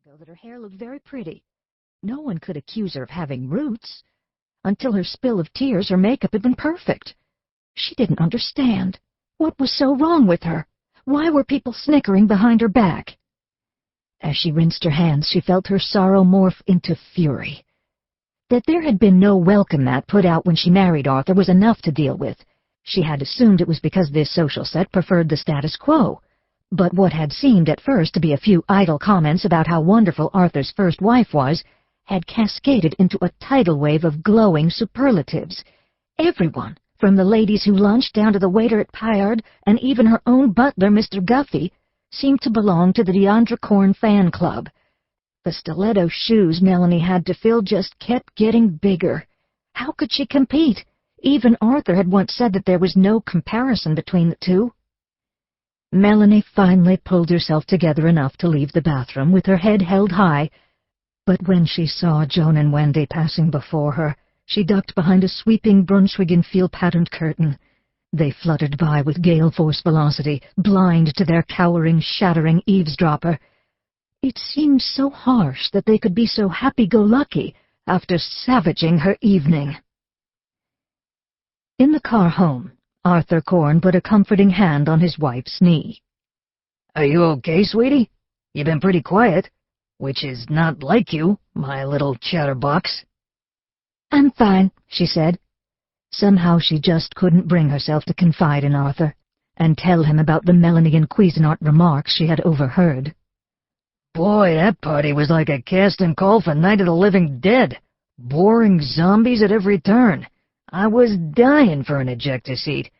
ago that her hair looked very pretty. No one could accuse her of having roots. Until her spill of tears, her makeup had been perfect. She didn't understand. What was so wrong with her? Why were people snickering behind her back? As she rinsed her hands, she felt her sorrow morph into fury. That there had been no welcome mat put out when she married Arthur was enough to deal with. She had assumed it was because this social set preferred the status quo. But what had seemed at first to be a few idle comments about how wonderful Arthur's first wife was had cascaded into a tidal wave of glowing superlatives. Everyone, from the ladies who lunched down to the waiter at Pyard, and even her own butler, Mr. Guffey, seemed to belong to the Korn fan club. The stiletto shoes Melanie had to fill just kept getting bigger. How could she compete? Even Arthur had once said that there was no comparison between the two. Melanie finally pulled herself together enough to leave the bathroom with her head held high, but when she saw Joan and Wendy passing before her, she ducked behind a sweeping Brunswick field-patterned curtain. They fluttered by with gale-force velocity, blind to their cowering, shattering eavesdropper. It seemed so harsh that they could be so happy-go-lucky after savaging her evening. In the car home, Arthur Korn put a comforting hand on his wife's knee. "Are you okay, sweetie? You've been pretty quiet, which is not like you, my little chatterbox." "I'm fine," she said. Somehow she just couldn't bring herself to confide in Arthur and tell him about the Melanie and Cuisinart remarks she had overheard. "Boy, that party was like a cast-in coffin Night of the Living Dead. Boring zombies at every turn. I was dying for an ejector seat.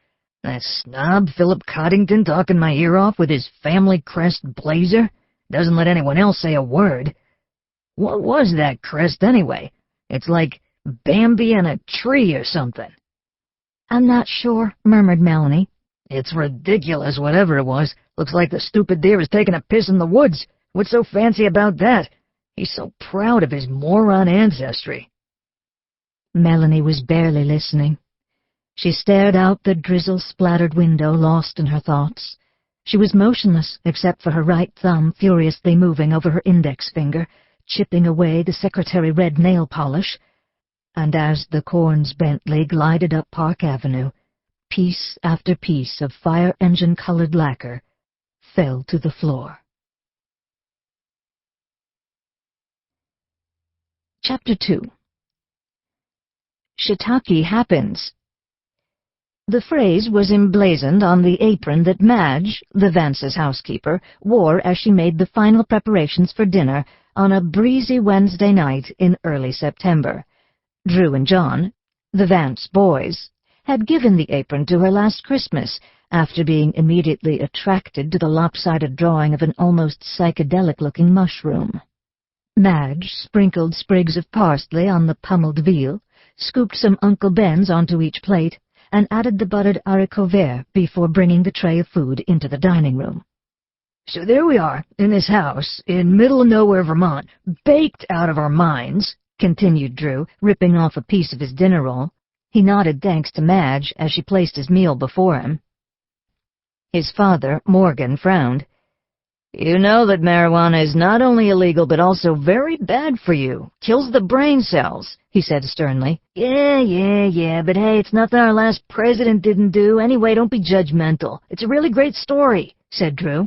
That snob Philip Coddington talking my ear off with his family crest blazer. Doesn't let anyone else say a word. What was that crest anyway? It's like Bambi and a tree or something." "I'm not sure," murmured Melanie. "It's ridiculous, whatever it was. Looks like the stupid deer is taking a piss in the woods. What's so fancy about that? He's so proud of his moron ancestry." Melanie was barely listening. She stared out the drizzle-splattered window, lost in her thoughts. She was motionless, except for her right thumb furiously moving over her index finger, chipping away the secretary red nail polish. And as the Korn's Bentley glided up Park Avenue, piece after piece of fire-engine-colored lacquer fell to the floor. Chapter 2. Shiitake happens. The phrase was emblazoned on the apron that Madge, the Vance's housekeeper, wore as she made the final preparations for dinner on a breezy Wednesday night in early September. Drew and John, the Vance boys, had given the apron to her last Christmas after being immediately attracted to the lopsided drawing of an almost psychedelic-looking mushroom. Madge sprinkled sprigs of parsley on the pummeled veal, scooped some Uncle Ben's onto each plate, and added the buttered haricots verts before bringing the tray of food into the dining room. "So there we are, in this house, in middle-of-nowhere Vermont, baked out of our minds," continued Drew, ripping off a piece of his dinner roll. He nodded thanks to Madge as she placed his meal before him. His father, Morgan, frowned. "You know that marijuana is not only illegal but also very bad for you. Kills the brain cells," he said sternly. Yeah, but hey, it's nothing our last president didn't do. Anyway, don't be judgmental. It's a really great story," said Drew.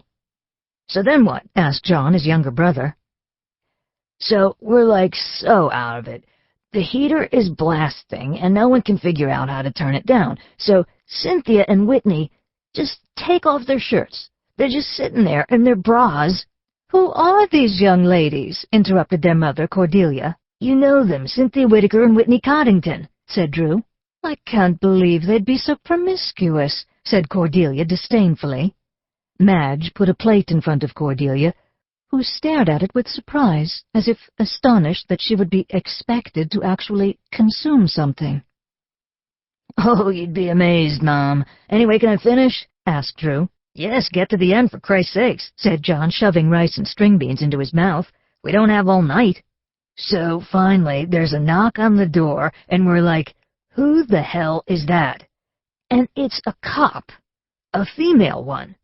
"So then what?" asked John, his younger brother. "So we're like so out of it. The heater is blasting, and no one can figure out how to turn it down. So Cynthia and Whitney just take off their shirts. They're just sitting there in their bras." "Who are these young ladies?" interrupted their mother, Cordelia. "You know them, Cynthia Whittaker and Whitney Coddington," said Drew. "I can't believe they'd be so promiscuous," said Cordelia disdainfully. Madge put a plate in front of Cordelia, who stared at it with surprise, as if astonished that she would be expected to actually consume something. "Oh, you'd be amazed, Mom. Anyway, can I finish?" asked Drew. "Yes, get to the end, for Christ's sakes," said John, shoving rice and string beans into his mouth. "We don't have all night." "So, finally, there's a knock on the door, and we're like, who the hell is that? And it's a cop, a female one.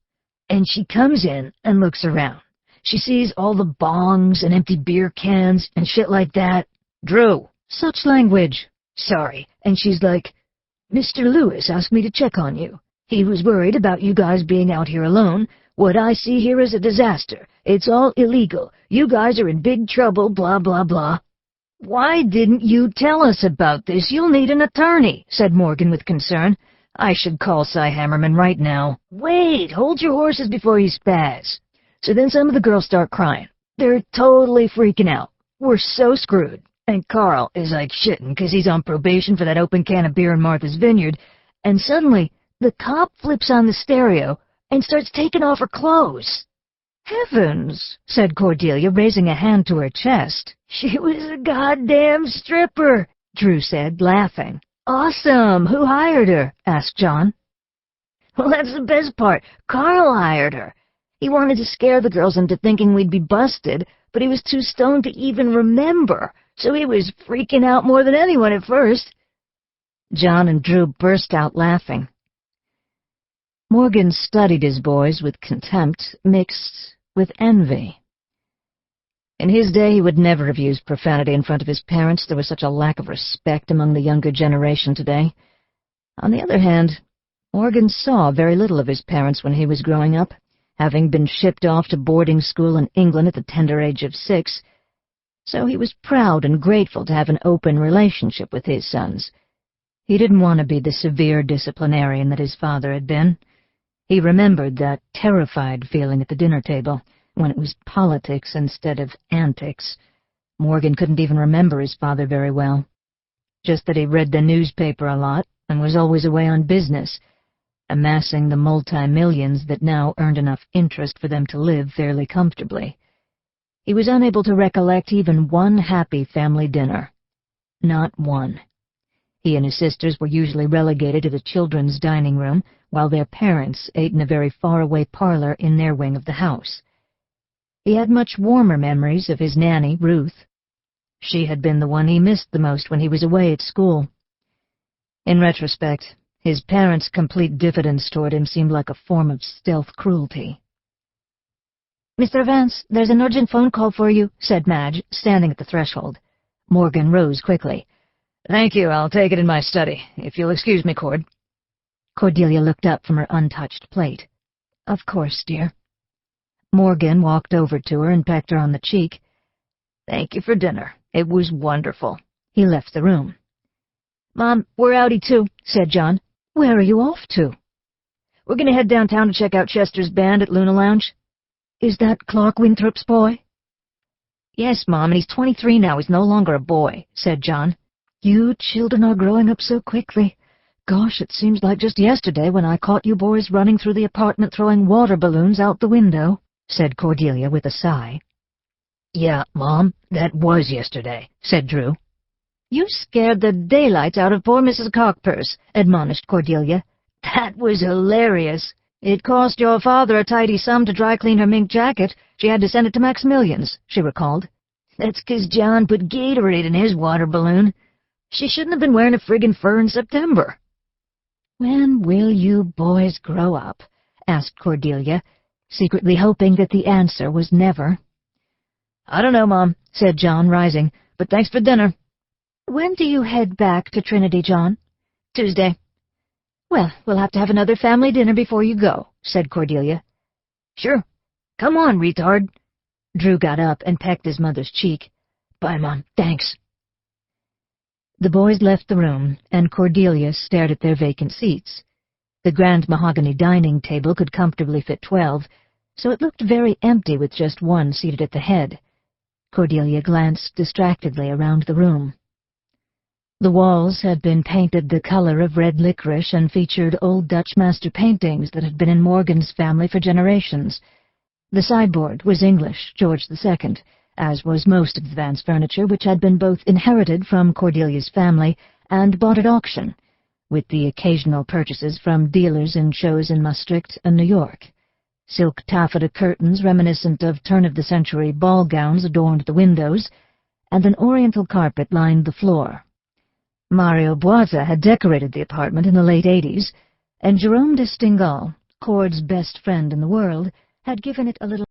And she comes in and looks around. She sees all the bongs and empty beer cans and shit like that. Drew, such language. Sorry. And she's like, Mr. Lewis asked me to check on you. He was worried about you guys being out here alone. What I see here is a disaster. It's all illegal. You guys are in big trouble, blah, blah, blah. Why didn't you tell us about this? You'll need an attorney, said Morgan with concern. I should call Cy Hammerman right now. Wait, hold your horses before you spaz. So then some of the girls start crying. They're totally freaking out. We're so screwed. And Carl is like shitting because he's on probation for that open can of beer in Martha's Vineyard. And suddenly, the cop flips on the stereo and starts taking off her clothes. Heavens, said Cordelia, raising a hand to her chest. She was a goddamn stripper, Drew said, laughing. Awesome! Who hired her? Asked John. Well, that's the best part. Carl hired her. He wanted to scare the girls into thinking we'd be busted, but he was too stoned to even remember, so he was freaking out more than anyone at first. John and Drew burst out laughing. Morgan studied his boys with contempt mixed with envy. In his day, he would never have used profanity in front of his parents. There was such a lack of respect among the younger generation today. On the other hand, Morgan saw very little of his parents when he was growing up, having been shipped off to boarding school in England at the tender age of 6, so he was proud and grateful to have an open relationship with his sons. He didn't want to be the severe disciplinarian that his father had been. He remembered that terrified feeling at the dinner table, when it was politics instead of antics. Morgan couldn't even remember his father very well. Just that he read the newspaper a lot and was always away on business, amassing the multi-millions that now earned enough interest for them to live fairly comfortably. He was unable to recollect even one happy family dinner. Not one. He and his sisters were usually relegated to the children's dining room, while their parents ate in a very far-away parlor in their wing of the house. He had much warmer memories of his nanny, Ruth. She had been the one he missed the most when he was away at school. In retrospect, his parents' complete diffidence toward him seemed like a form of stealth cruelty. "Mr. Vance, there's an urgent phone call for you," said Madge, standing at the threshold. Morgan rose quickly. "Thank you, I'll take it in my study, if you'll excuse me, Cord." Cordelia looked up from her untouched plate. "Of course, dear." Morgan walked over to her and pecked her on the cheek. "Thank you for dinner. It was wonderful." He left the room. "Mom, we're outie too," said John. "Where are you off to?" "We're going to head downtown to check out Chester's band at Luna Lounge." "Is that Clark Winthrop's boy?" "Yes, Mom, and he's 23 now. He's no longer a boy," said John. "You children are growing up so quickly. Gosh, it seems like just yesterday when I caught you boys running through the apartment throwing water balloons out the window," said Cordelia with a sigh. "Yeah, Mom, that was yesterday," said Drew. "You scared the daylights out of poor Mrs. Cockpurse," admonished Cordelia. "That was hilarious. It cost your father a tidy sum to dry clean her mink jacket. She had to send it to Maximilian's," she recalled. "That's 'cause John put Gatorade in his water balloon. She shouldn't have been wearing a friggin' fur in September." "When will you boys grow up?" asked Cordelia, secretly hoping that the answer was never. "I don't know, Mom," said John, rising, "but thanks for dinner." "When do you head back to Trinity, John?" "Tuesday." "Well, we'll have to have another family dinner before you go," said Cordelia. "Sure. Come on, retard." Drew got up and pecked his mother's cheek. "Bye, Mom. Thanks." The boys left the room, and Cordelia stared at their vacant seats. The grand mahogany dining table could comfortably fit 12, so it looked very empty with just one seated at the head. Cordelia glanced distractedly around the room. The walls had been painted the color of red licorice and featured old Dutch master paintings that had been in Morgan's family for generations. The sideboard was English, George II, as was most of the Vance furniture, which had been both inherited from Cordelia's family and bought at auction, with the occasional purchases from dealers in shows in Maastricht and New York. Silk taffeta curtains reminiscent of turn-of-the-century ball gowns adorned the windows, and an oriental carpet lined the floor. Mario Boisa had decorated the apartment in the late 80s, and Jerome de Stingal, Cord's best friend in the world, had given it a little